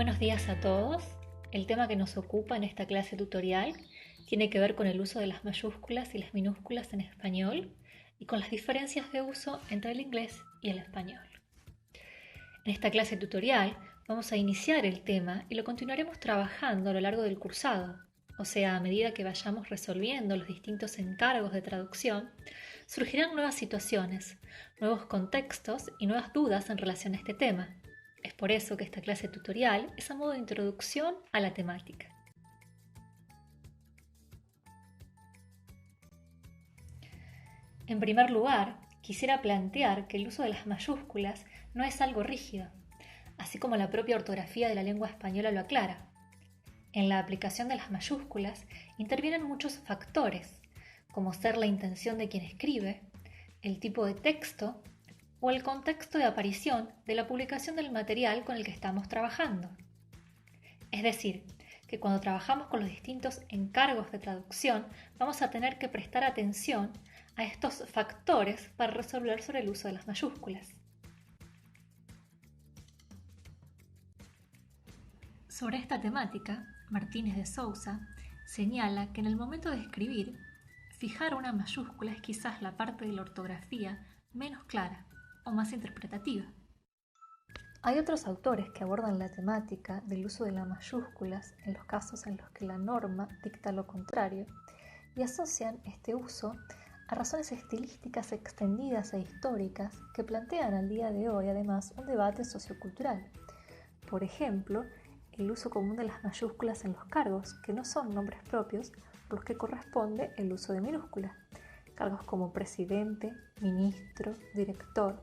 Buenos días a todos. El tema que nos ocupa en esta clase tutorial tiene que ver con el uso de las mayúsculas y las minúsculas en español y con las diferencias de uso entre el inglés y el español. En esta clase tutorial vamos a iniciar el tema y lo continuaremos trabajando a lo largo del cursado, o sea, a medida que vayamos resolviendo los distintos encargos de traducción, surgirán nuevas situaciones, nuevos contextos y nuevas dudas en relación a este tema. Es por eso que esta clase tutorial es a modo de introducción a la temática. En primer lugar, quisiera plantear que el uso de las mayúsculas no es algo rígido, así como la propia ortografía de la lengua española lo aclara. En la aplicación de las mayúsculas intervienen muchos factores, como ser la intención de quien escribe, el tipo de texto o el contexto de aparición de la publicación del material con el que estamos trabajando. Es decir, que cuando trabajamos con los distintos encargos de traducción vamos a tener que prestar atención a estos factores para resolver sobre el uso de las mayúsculas. Sobre esta temática, Martínez de Sousa señala que en el momento de escribir, fijar una mayúscula es quizás la parte de la ortografía menos clara o más interpretativa. Hay otros autores que abordan la temática del uso de las mayúsculas en los casos en los que la norma dicta lo contrario y asocian este uso a razones estilísticas extendidas e históricas que plantean al día de hoy además un debate sociocultural. Por ejemplo, el uso común de las mayúsculas en los cargos, que no son nombres propios, por los que corresponde el uso de minúsculas, cargos como presidente, ministro, director.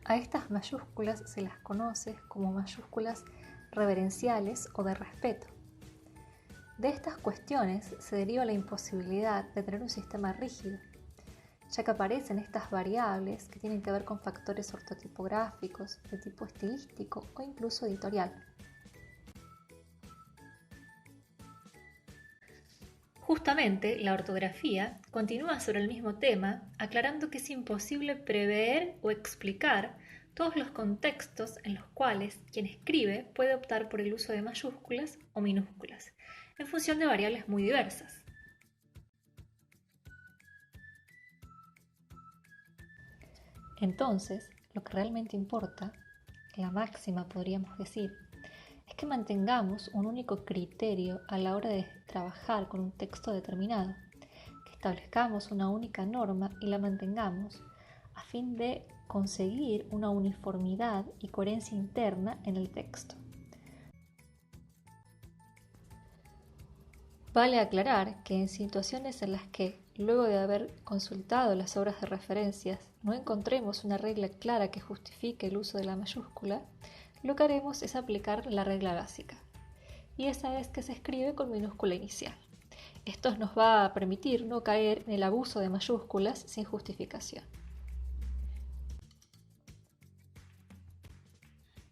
A estas mayúsculas se las conoce como mayúsculas reverenciales o de respeto. De estas cuestiones se deriva la imposibilidad de tener un sistema rígido, ya que aparecen estas variables que tienen que ver con factores ortotipográficos, de tipo estilístico o incluso editorial. Justamente, la ortografía continúa sobre el mismo tema, aclarando que es imposible prever o explicar todos los contextos en los cuales quien escribe puede optar por el uso de mayúsculas o minúsculas, en función de variables muy diversas. Entonces, lo que realmente importa, la máxima podríamos decir, es que mantengamos un único criterio a la hora de trabajar con un texto determinado, que establezcamos una única norma y la mantengamos a fin de conseguir una uniformidad y coherencia interna en el texto. Vale aclarar que en situaciones en las que, luego de haber consultado las obras de referencias, no encontremos una regla clara que justifique el uso de la mayúscula, lo que haremos es aplicar la regla básica, y esa es que se escribe con minúscula inicial. Esto nos va a permitir no caer en el abuso de mayúsculas sin justificación.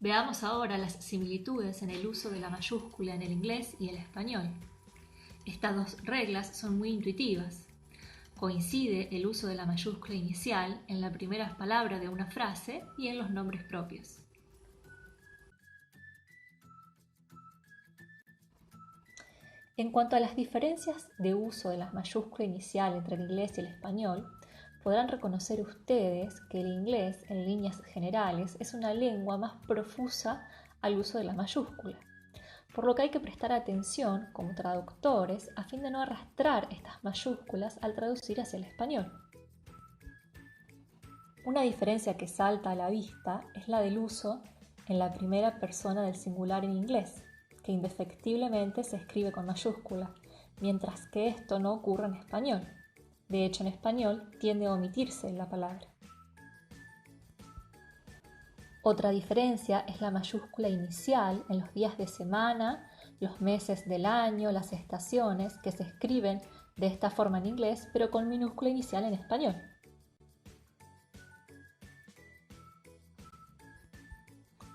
Veamos ahora las similitudes en el uso de la mayúscula en el inglés y el español. Estas dos reglas son muy intuitivas. Coincide el uso de la mayúscula inicial en la primera palabra de una frase y en los nombres propios. En cuanto a las diferencias de uso de la mayúscula inicial entre el inglés y el español, podrán reconocer ustedes que el inglés, en líneas generales, es una lengua más profusa al uso de la mayúscula, por lo que hay que prestar atención como traductores a fin de no arrastrar estas mayúsculas al traducir hacia el español. Una diferencia que salta a la vista es la del uso en la primera persona del singular en inglés, que indefectiblemente se escribe con mayúscula, mientras que esto no ocurre en español. De hecho, en español tiende a omitirse la palabra. Otra diferencia es la mayúscula inicial en los días de semana, los meses del año, las estaciones, que se escriben de esta forma en inglés, pero con minúscula inicial en español.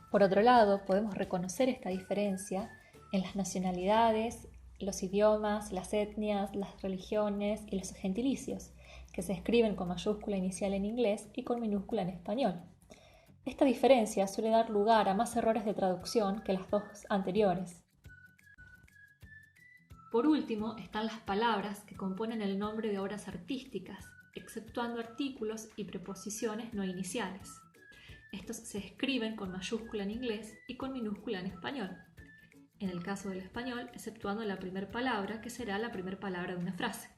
Por otro lado, podemos reconocer esta diferencia en las nacionalidades, los idiomas, las etnias, las religiones y los gentilicios, que se escriben con mayúscula inicial en inglés y con minúscula en español. Esta diferencia suele dar lugar a más errores de traducción que las dos anteriores. Por último, están las palabras que componen el nombre de obras artísticas, exceptuando artículos y preposiciones no iniciales. Estos se escriben con mayúscula en inglés y con minúscula en español. En el caso del español, exceptuando la primera palabra, que será la primera palabra de una frase.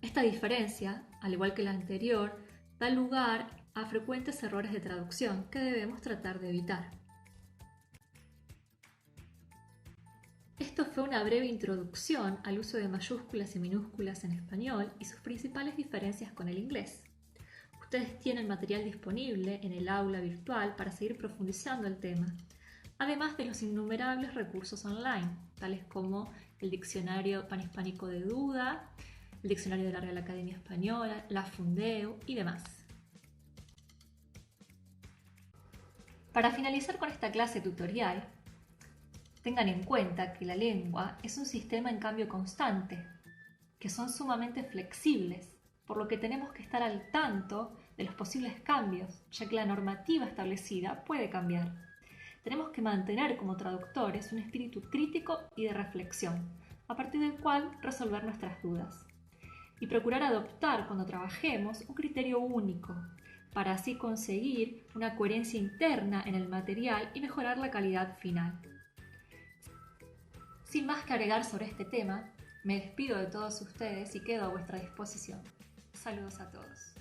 Esta diferencia, al igual que la anterior, da lugar a frecuentes errores de traducción que debemos tratar de evitar. Esto fue una breve introducción al uso de mayúsculas y minúsculas en español y sus principales diferencias con el inglés. Ustedes tienen material disponible en el aula virtual para seguir profundizando el tema, además de los innumerables recursos online, tales como el Diccionario Panhispánico de Duda, el Diccionario de la Real Academia Española, la Fundeo y demás. Para finalizar con esta clase tutorial, tengan en cuenta que la lengua es un sistema en cambio constante, que son sumamente flexibles, por lo que tenemos que estar al tanto de los posibles cambios, ya que la normativa establecida puede cambiar. Tenemos que mantener como traductores un espíritu crítico y de reflexión, a partir del cual resolver nuestras dudas. Y procurar adoptar cuando trabajemos un criterio único, para así conseguir una coherencia interna en el material y mejorar la calidad final. Sin más que agregar sobre este tema, me despido de todos ustedes y quedo a vuestra disposición. Saludos a todos.